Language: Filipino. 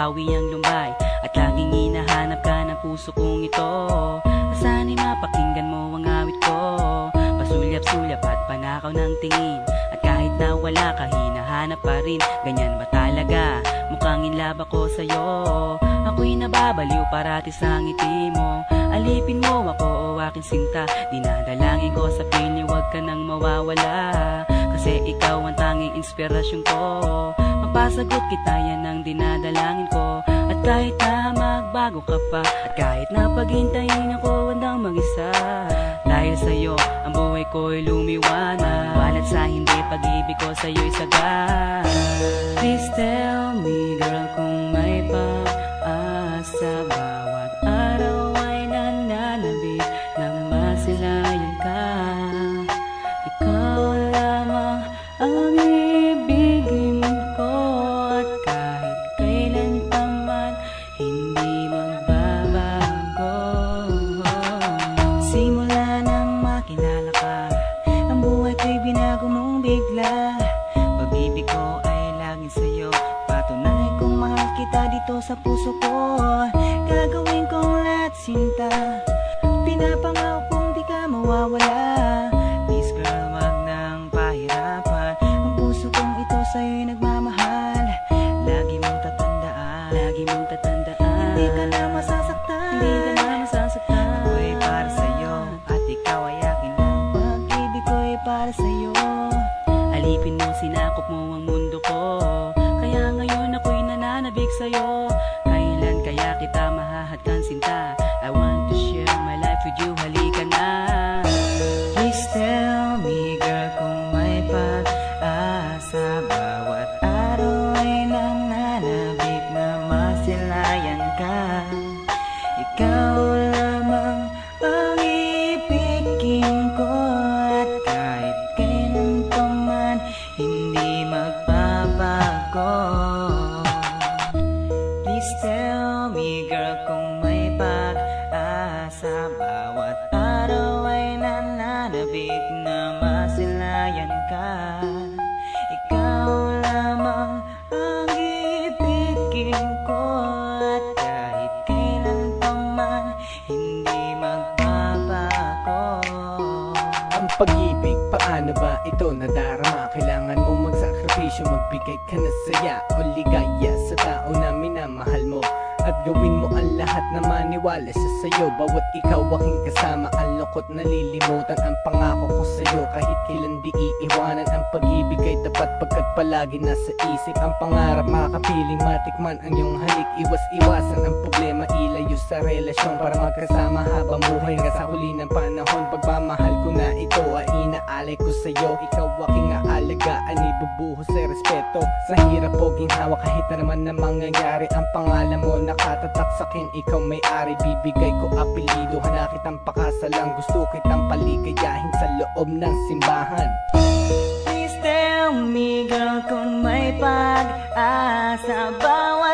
mapapawi ang lumbay. At laging hinahanap ka ng puso kong ito. Asana'y mapakinggan mo ang awit ko. Pasulyap-sulyap at panakaw ng tingin. At kahit na wala ka, hinahanap pa rin. Ganyan ba talaga? Mukhang in love ako sa'yo. Ako'y nababaliw parati sa ngiti mo. Alipin mo ako o aking sinta. Dinadalangin ko sa piling, huwag ka nang mawawala. Kasi ikaw ang tanging inspirasyon ko. Mapasagot kita, yan ang dinadalangin ko. At kahit na magbago ka pa, at kahit na paghintayin ako handang mag-isa. Dahil sa'yo, ang buhay ko'y lumiwanag. Walat sa hindi, pag-ibig ko sa'yo'y sagad. Please tell me, girl, kung may pag-asa. Bawat araw ay nananabik na masilayan ka. Ikaw lamang ang ibigin ko. At kahit kailan pa man, hindi magbabago. Simula nang makilala ka, ang buhay ko'y binago mong bigla. Pag-ibig ko ay laging sa'yo. Patunay kong mahal kita dito sa puso ko. Gagawin kong lahat, sinta. Pinapangako kong di ka mawawala. Please girl, wag nang pahirapan. Ang puso kong ito sa'yo'y nagmamahal. Lagi mong tatandaan, lagi mong tatandaan. Hindi ka na masasaktan, hindi ka na masasaktan. Ako'y para sa'yo, at ikaw ay akin lang. Pag-ibig ko'y para sa'yo. Alipin mo, sinakop mo ang mundo ko. Kaya ngayon ako'y nananabik sa'yo. Kailan kaya kita mahahadkan, sinta? I want to share my life with you, halika na. Please tell me, girl, kung may pag-asa. Bawat araw ay nananabik na masilayan ka. Ikaw lamang ang ibigin ko. At kahit kailan pa man, hindi magbabago. Please tell me, girl, kung may pag-asa. Bawat araw ay nananabik na masilayan ka. Ikaw lamang ang ibigin ko. At kahit kailan pa man, hindi magbabago. Ang pag-ibig, paano ba ito nadarama? Kailangan mo magsakripisyo, magbigay ka na saya o ligaya sa tao na minamahal mo. At gawin mo ang lahat na maniwala sa sayo. Bawat ikaw aking kasama, ang lungkot nalilimutan. Ang pangako ko sa'yo, kahit kailan di iiwanan. Ang pag-ibig ay tapat pagkat palagi nasa isip. Ang pangarap makapiling matikman ang iyong halik. Iwas-iwasan ang problema, ilayo sa relasyon para magkasama habang buhay hanggang sa huli ng panahon. Pagmamahal ko na ito ay inaalay ko sa'yo. Ikaw aking aalagaan, ibubuhos sa respeto. Sa hirap o ginhawa kahit na naman na mangyayari. Ang pangalan mo nakatatak sa'kin, ikaw may-ari. Bibigay ko apelido, hana kitang pakasalang. Gusto kitang paligayahin sa loob ng simbahan. Please tell me, girl, kung may pag-asa. Bawat